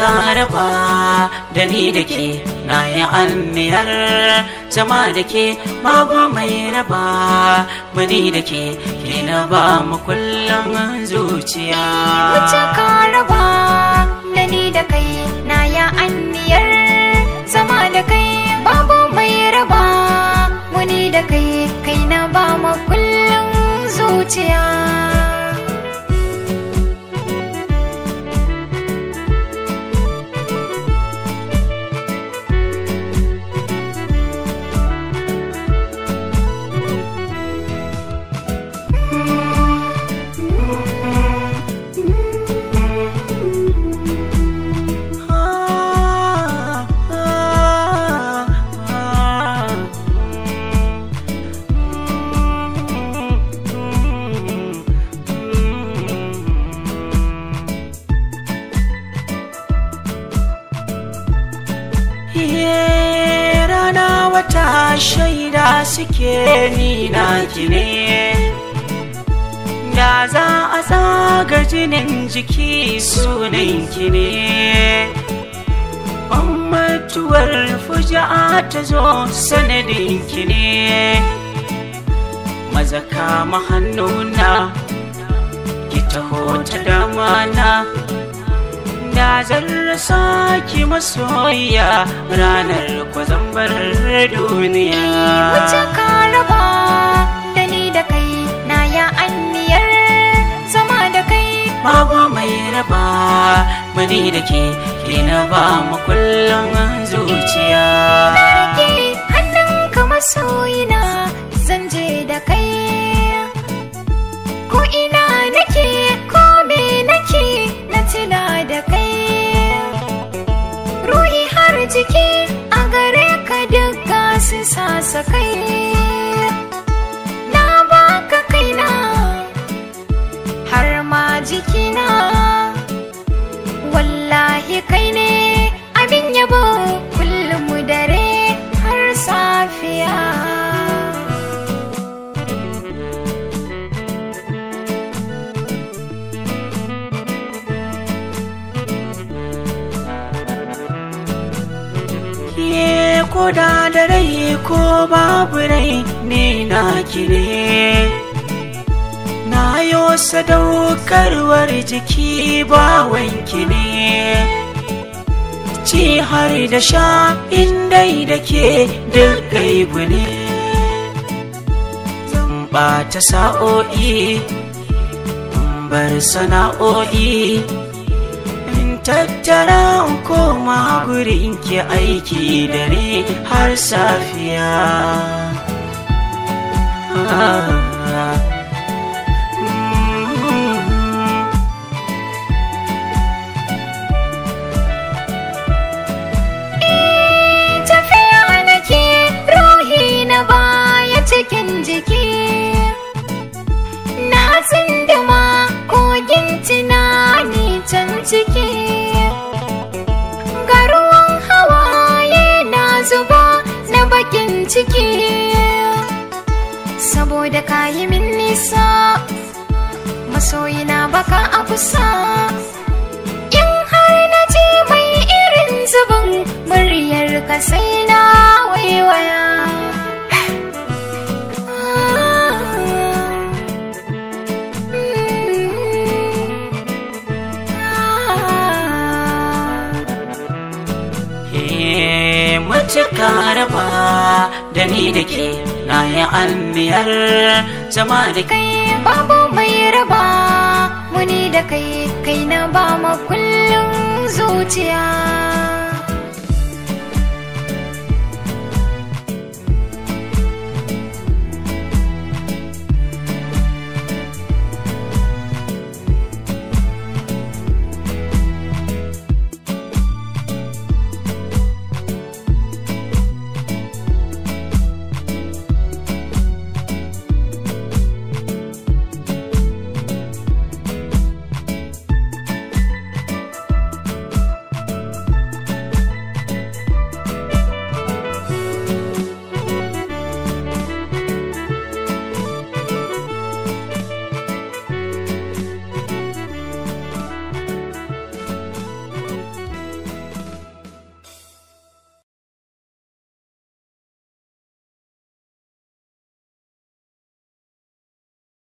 ka raba da ni da ke na yi anniyar zama da ke babu mai raba mani da ke na ba mu kullum zuciya. Wace ka raba da ni da kai na yi anniyar zama da kai babu mai raba mani da kai na ba mu kullum zuciya. Rana wata shaida suke ni naki ne, da za a tsaga jinin jiki sunanki ne. Mutuwar fuja'a ta zo sanadinki ne, maza kama hannuna ki taho ta damana, da zan rasa ki masoya ranar kwazambar duniya. Wace ka raba da ni da kai na ya anniyar zama da kai babu mai raba mani da ke na ba mu kullum zuciya. Na rike hannunka masoyina zan je da kai ko ina nake ko me nake na tuna da kai. Ruhi har jiki a gare ka duka su sasa kai, na baka kaina har ma jikina, wallahi kai ne abin yabo kullum dare har safiya. Ko da da rai ko babu rai ne naki ne, na yo sadaukarwar jiki bawanki ne. Ci har da sha indai da ke duk gaibu ne, zan ɓata sa'o'i bar sana'o'i tattara koma gurin ki aiki dare har safiya. Tafiya nake ruhi na baya cikin jiki, na tsinduma kogin tunani can ciki. Zuba na bakin ciki saboda kayi min nisa, masoyina baka a kusa. In har na ji mai irin zubin muryar ka sai na waiwaya. Wace ka raba da ni da ke na yi anniyar zama da kai babu mai raba muni da kai na ba ma kullum zuciya.